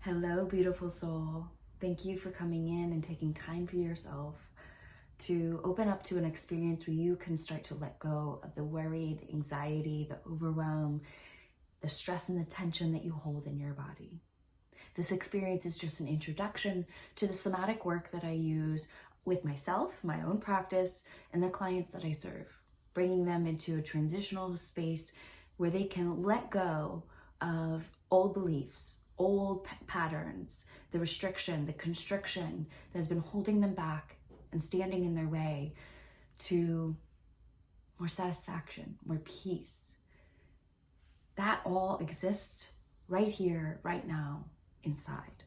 Hello, beautiful soul. Thank you for coming in and taking time for yourself to open up to an experience where you can start to let go of the worry, the anxiety, the overwhelm, the stress and the tension that you hold in your body. This experience is just an introduction to the somatic work that I use with myself, my own practice, and the clients that I serve, bringing them into a transitional space where they can let go of old beliefs, old patterns, the restriction, the constriction that has been holding them back and standing in their way to more satisfaction, more peace. That all exists right here, right now, inside.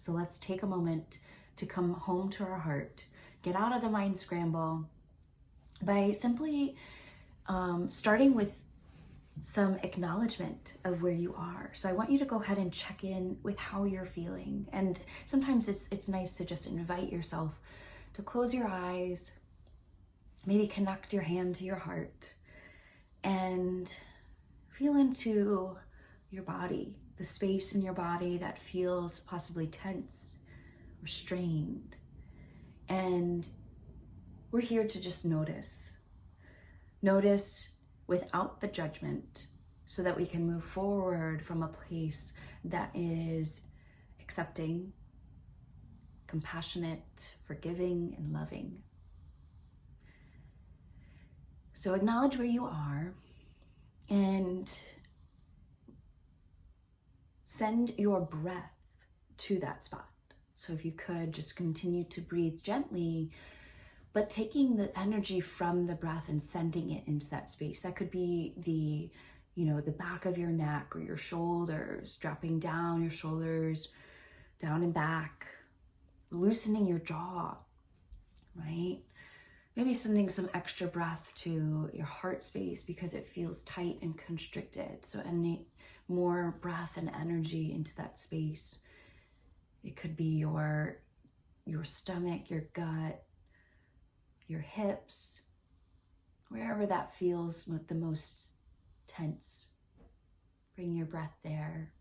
So let's take a moment to come home to our heart, get out of the mind scramble by simply starting with some acknowledgement of where you are. So I want you to go ahead and check in with how you're feeling. And sometimes it's nice to just invite yourself to close your eyes, maybe connect your hand to your heart, and feel into your body, the space in your body that feels possibly tense or strained. And we're here to just notice. Notice without the judgment so that we can move forward from a place that is accepting, compassionate, forgiving, and loving. So acknowledge where you are and send your breath to that spot. So if you could just continue to breathe gently, but taking the energy from the breath and sending it into that space. That could be the back of your neck or your shoulders, dropping down your shoulders, down and back, loosening your jaw, right? Maybe sending some extra breath to your heart space because it feels tight and constricted. So any more breath and energy into that space. It could be your stomach, your gut, your hips, wherever that feels the most tense. Bring your breath there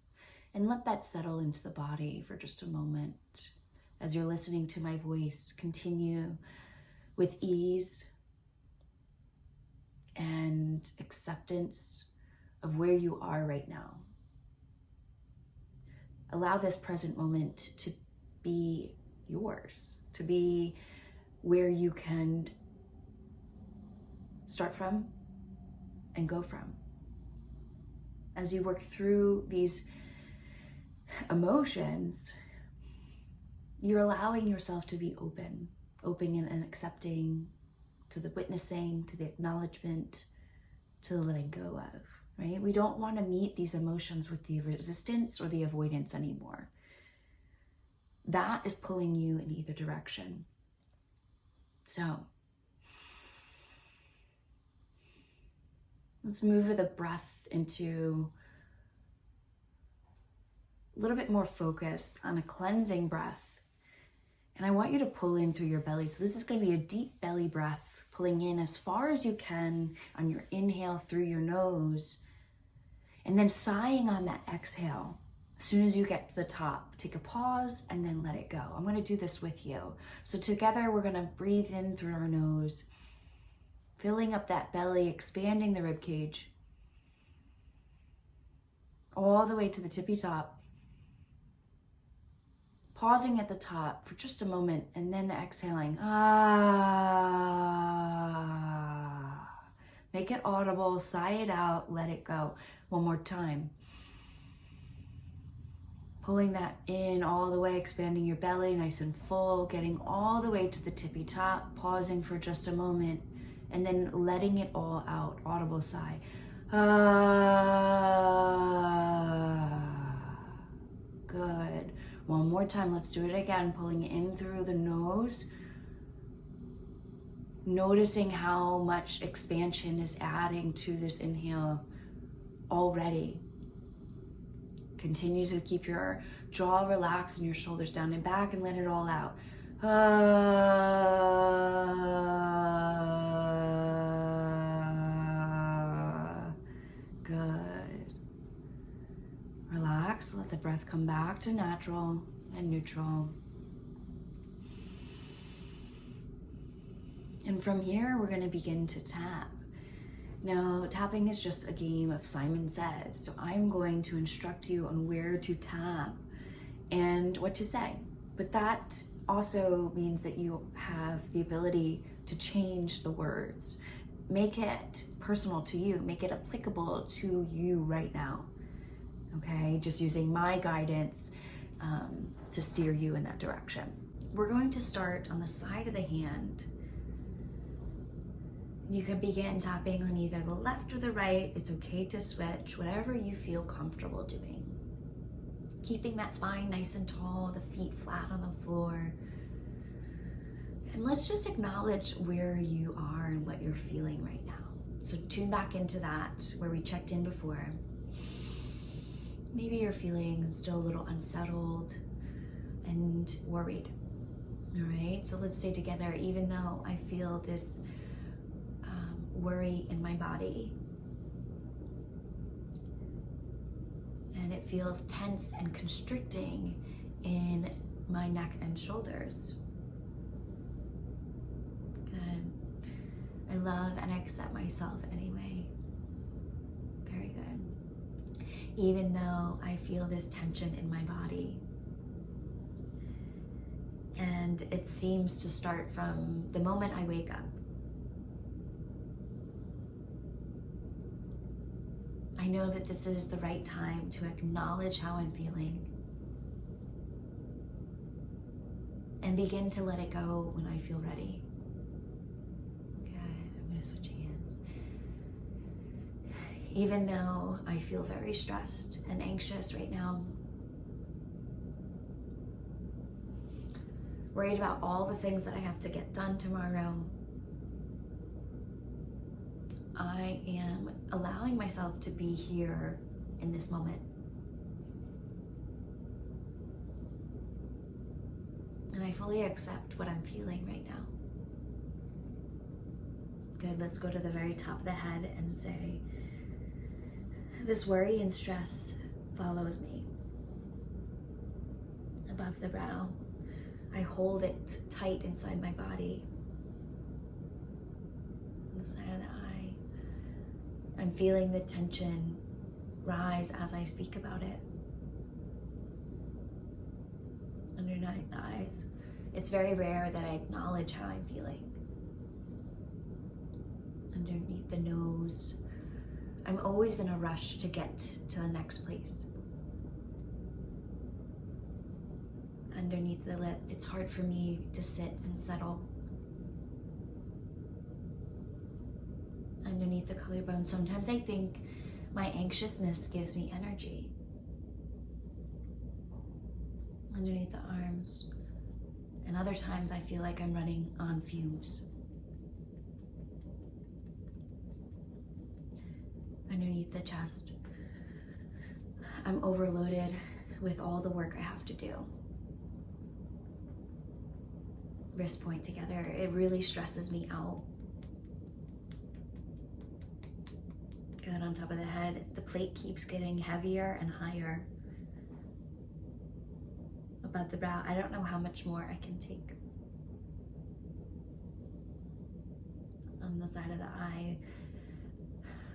and let that settle into the body for just a moment. As you're listening to my voice, continue with ease and acceptance of where you are right now. Allow this present moment to be yours, to be where you can start from and go from. As you work through these emotions, you're allowing yourself to be open and accepting to the witnessing, to the acknowledgement, to the letting go of, right? We don't want to meet these emotions with the resistance or the avoidance anymore. That is pulling you in either direction. So let's move the breath into a little bit more focus on a cleansing breath. And I want you to pull in through your belly. So this is going to be a deep belly breath, pulling in as far as you can on your inhale through your nose, and then sighing on that exhale. As soon as you get to the top, take a pause and then let it go. I'm going to do this with you. So together we're going to breathe in through our nose, filling up that belly, expanding the rib cage, all the way to the tippy top. Pausing at the top for just a moment and then exhaling. Ah. Make it audible, sigh it out, let it go. One more time. Pulling that in all the way, expanding your belly nice and full, getting all the way to the tippy top, pausing for just a moment, and then letting it all out, audible sigh. Good. One more time, let's do it again, pulling in through the nose, noticing how much expansion is adding to this inhale already. Continue to keep your jaw relaxed and your shoulders down and back and let it all out. Good. Relax. relax. Let the breath come back to natural and neutral. And from here, we're going to begin to tap. Now, tapping is just a game of Simon Says. So I'm going to instruct you on where to tap and what to say. But that also means that you have the ability to change the words. Make it personal to you. Make it applicable to you right now. Okay? Just using my guidance to steer you in that direction. We're going to start on the side of the hand. You can begin tapping on either the left or the right. It's okay to switch, whatever you feel comfortable doing. Keeping that spine nice and tall, the feet flat on the floor. And let's just acknowledge where you are and what you're feeling right now. So tune back into that, where we checked in before. Maybe you're feeling still a little unsettled and worried. All right, so let's stay together. Even though I feel this worry in my body, and it feels tense and constricting in my neck and shoulders. Good. I love and accept myself anyway. Very good. Even though I feel this tension in my body, and it seems to start from the moment I wake up. I know that this is the right time to acknowledge how I'm feeling and begin to let it go when I feel ready. Good. I'm going to switch hands. Even though I feel very stressed and anxious right now, worried about all the things that I have to get done tomorrow, I am allowing myself to be here in this moment. And I fully accept what I'm feeling right now. Good, let's go to the very top of the head and say, this worry and stress follows me. Above the brow, I hold it tight inside my body. On the side of the eye. I'm feeling the tension rise as I speak about it. Underneath the eyes. It's very rare that I acknowledge how I'm feeling. Underneath the nose. I'm always in a rush to get to the next place. Underneath the lip, it's hard for me to sit and settle. Underneath the collarbone, sometimes I think my anxiousness gives me energy. Underneath the arms, and other times I feel like I'm running on fumes. Underneath the chest, I'm overloaded with all the work I have to do. Wrist point together, it really stresses me out. Good, on top of the head, the plate keeps getting heavier and higher. Above the brow, I don't know how much more I can take. On the side of the eye,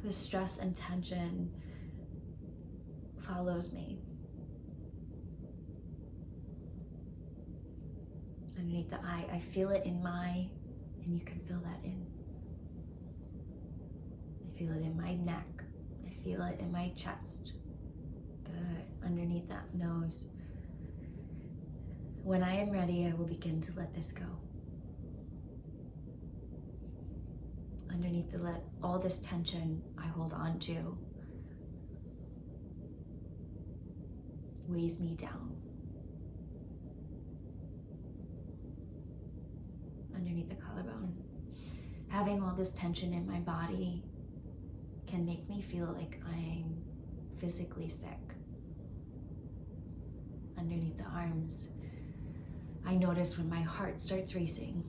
the stress and tension follows me. Underneath the eye, I feel it in my, and you can feel that in. I feel it in my neck. I feel it in my chest. Good. Underneath that nose. When I am ready, I will begin to let this go. Underneath the lip, all this tension I hold on to weighs me down. Underneath the collarbone, having all this tension in my body can make me feel like I'm physically sick. Underneath the arms, I notice when my heart starts racing.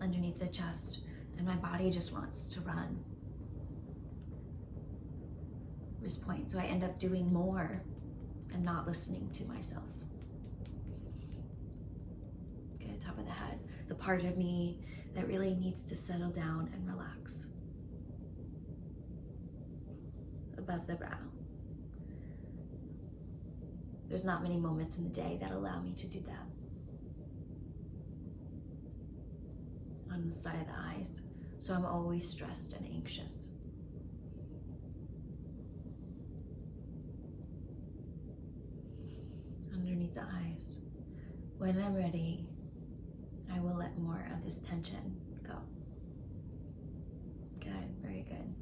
Underneath the chest, and my body just wants to run. this point. So I end up doing more and not listening to myself. Good, top of the head. The part of me that really needs to settle down and relax. Above the brow. There's not many moments in the day that allow me to do that. On the side of the eyes. So I'm always stressed and anxious. Underneath the eyes. When I'm ready, I will let more of this tension go. Good, very good.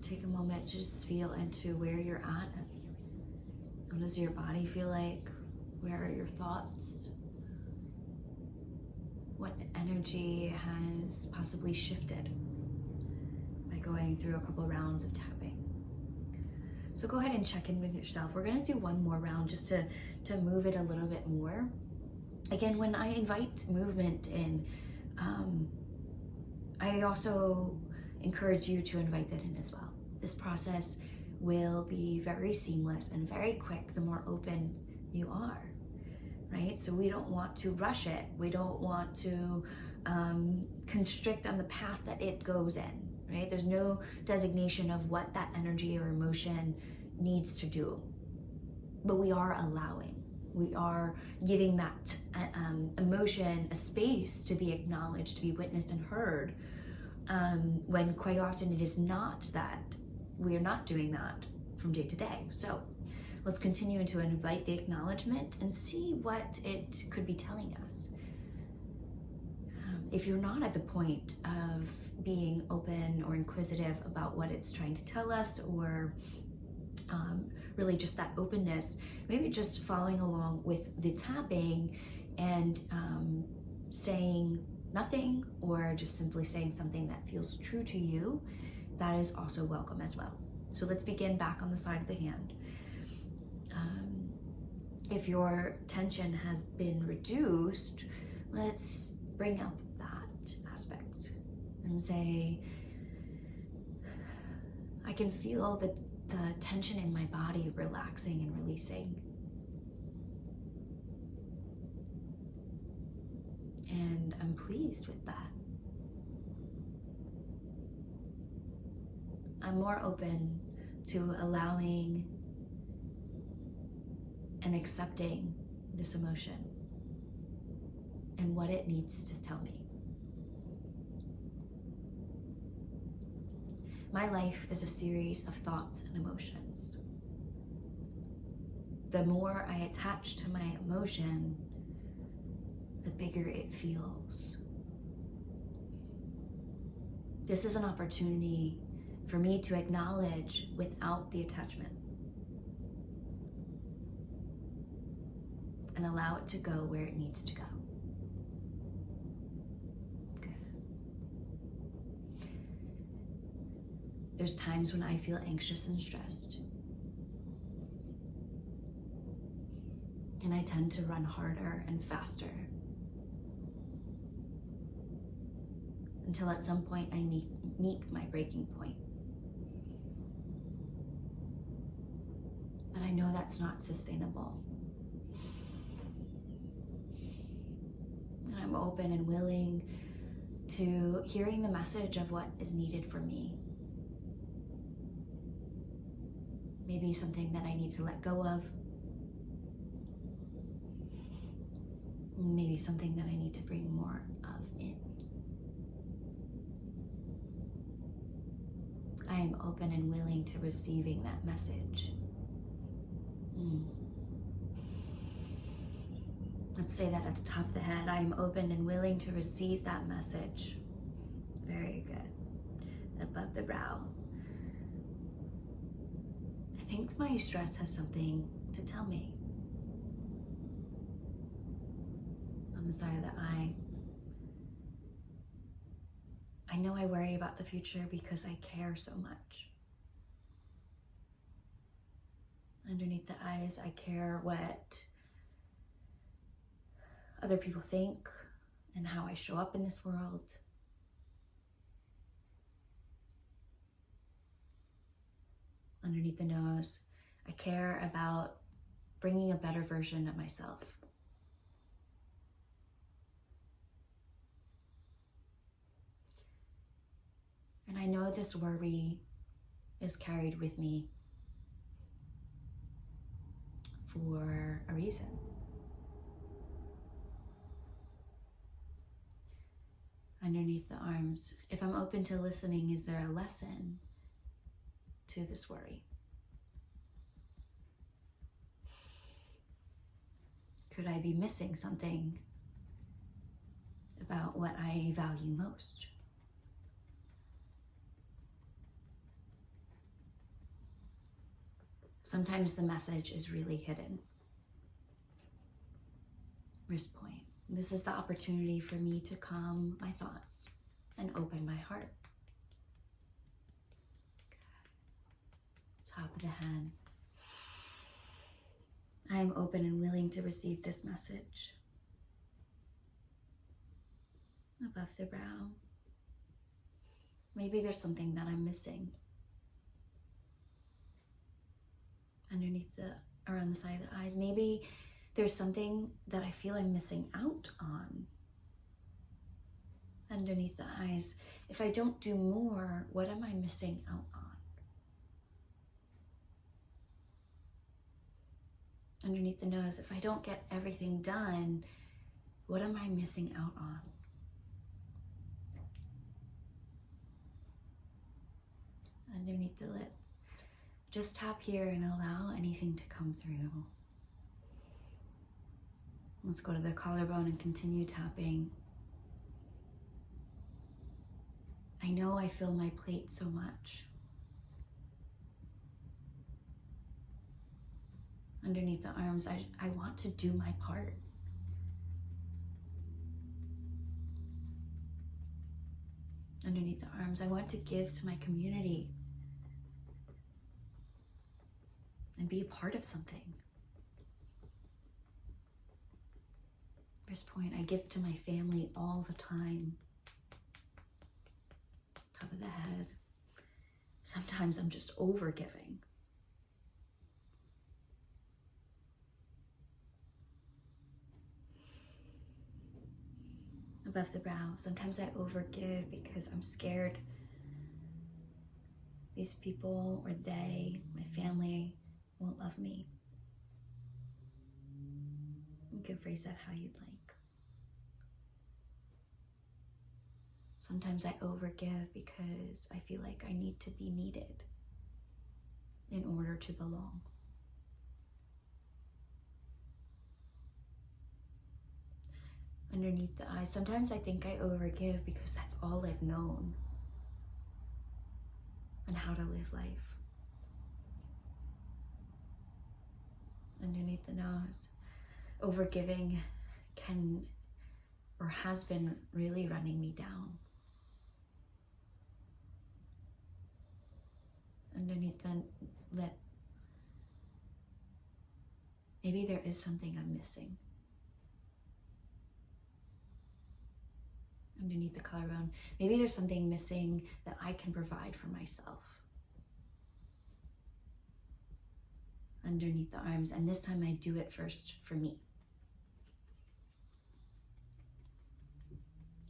Take a moment to just feel into where you're at. What does your body feel like? Where are your thoughts? What energy has possibly shifted by going through a couple rounds of tapping? So go ahead and check in with yourself. We're gonna do one more round just to move it a little bit more. Again, when I invite movement in, I also encourage you to invite that in as well. This process will be very seamless and very quick the more open you are, right? So we don't want to rush it. We don't want to constrict on the path that it goes in, right? There's no designation of what that energy or emotion needs to do, but we are allowing. We are giving that emotion a space to be acknowledged, to be witnessed and heard, when quite often it is not that. We are not doing that from day to day. So let's continue to invite the acknowledgement and see what it could be telling us. If you're not at the point of being open or inquisitive about what it's trying to tell us, or really just that openness, maybe just following along with the tapping and saying nothing, or just simply saying something that feels true to you, that is also welcome as well. So let's begin back on the side of the hand. If your tension has been reduced, let's bring up that aspect and say, I can feel the tension in my body relaxing and releasing. And I'm pleased with that. I'm more open to allowing and accepting this emotion and what it needs to tell me. My life is a series of thoughts and emotions. The more I attach to my emotion, the bigger it feels. This is an opportunity for me to acknowledge without the attachment and allow it to go where it needs to go. Good. There's times when I feel anxious and stressed, and I tend to run harder and faster until at some point I meet my breaking point. But I know that's not sustainable. And I'm open and willing to hearing the message of what is needed for me. Maybe something that I need to let go of. Maybe something that I need to bring more of in. I am open and willing to receiving that message. Let's say that at the top of the head. I am open and willing to receive that message. Very good. Above the brow. I think my stress has something to tell me. On the side of the eye. I know I worry about the future because I care so much. Underneath the eyes, I care what other people think and how I show up in this world. underneath the nose. I care about bringing a better version of myself. And I know this worry is carried with me for a reason. Underneath the arms, if I'm open to listening, is there a lesson to this worry? Could I be missing something about what I value most? Sometimes the message is really hidden. Wrist point. This is the opportunity for me to calm my thoughts and open my heart. Top of the head. I am open and willing to receive this message. Above the brow. Maybe there's something that I'm missing. Underneath around the side of the eyes. Maybe there's something that I feel I'm missing out on. Underneath the eyes. If I don't do more, what am I missing out on? Underneath the nose. If I don't get everything done, what am I missing out on? Underneath the lip. Just tap here and allow anything to come through. Let's go to the collarbone and continue tapping. I know I fill my plate so much. Underneath the arms, I want to do my part. Underneath the arms, I want to give to my community and be a part of something. Wrist point, I give to my family all the time. Top of the head. Sometimes I'm just over giving. Above the brow, sometimes I overgive because I'm scared these people or they, my family, won't love me. You can phrase that how you'd like. Sometimes I overgive because I feel like I need to be needed in order to belong. Underneath the eyes, sometimes I think I overgive because that's all I've known and how to live life. Underneath the nose, overgiving can or has been really running me down. Underneath the lip, maybe there is something I'm missing. Underneath the collarbone, maybe there's something missing that I can provide for myself. Underneath the arms, and this time I do it first for me.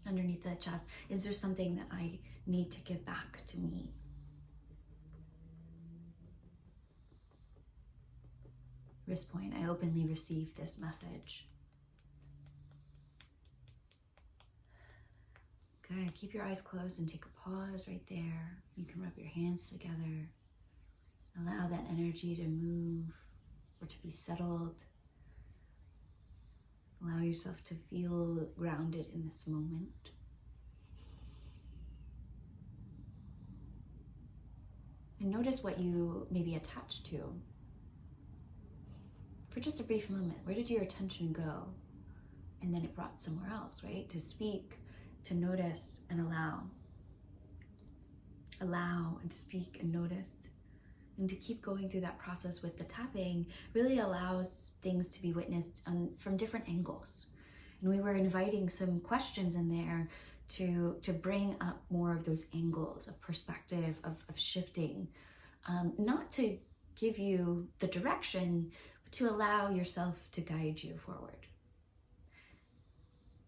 Underneath the chest, is there something that I need to give back to me? Wrist point, I openly receive this message. Good, keep your eyes closed and take a pause right there. You can rub your hands together. Allow that energy to move or to be settled. Allow yourself to feel grounded in this moment. And notice what you may be attached to. For just a brief moment, where did your attention go? And then it brought somewhere else, right? To speak, to notice and allow. Allow and to speak and notice. And to keep going through that process with the tapping really allows things to be witnessed from different angles. And we were inviting some questions in there to bring up more of those angles of perspective, of shifting, not to give you the direction, but to allow yourself to guide you forward.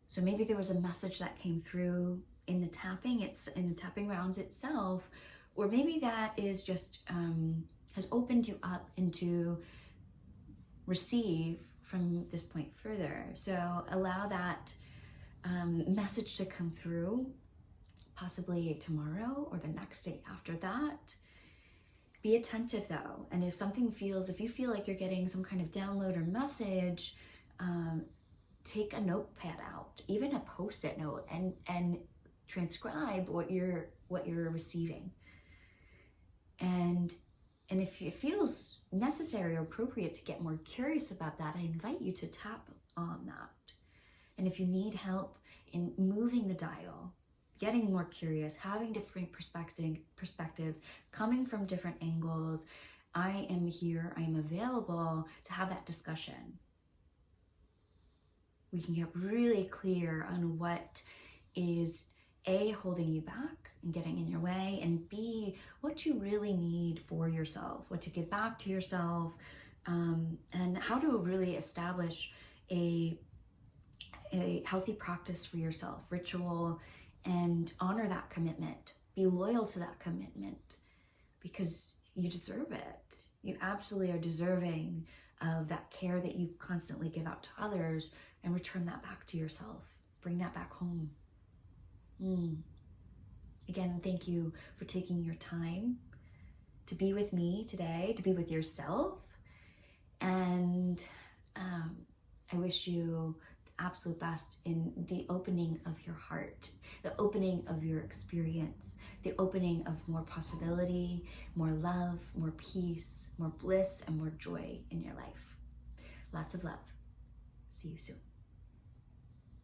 So maybe there was a message that came through in the tapping rounds itself, or maybe that is just has opened you up into receive from this point further. So allow that message to come through, possibly tomorrow or the next day after that. Be attentive though, and if you feel like you're getting some kind of download or message, take a notepad out, even a post-it note, and transcribe what you're receiving. And if it feels necessary or appropriate to get more curious about that, I invite you to tap on that. And if you need help in moving the dial, getting more curious, having different perspectives, coming from different angles, I am here, I am available to have that discussion. We can get really clear on what is A, holding you back and getting in your way, and B, what you really need for yourself, what to give back to yourself, and how to really establish a healthy practice for yourself, ritual, and honor that commitment. Be loyal to that commitment because you deserve it. You absolutely are deserving of that care that you constantly give out to others, and return that back to yourself. Bring that back home. Again, thank you for taking your time to be with me today, to be with yourself. And I wish you the absolute best in the opening of your heart, the opening of your experience, the opening of more possibility, more love, more peace, more bliss, and more joy in your life. Lots of love. See you soon.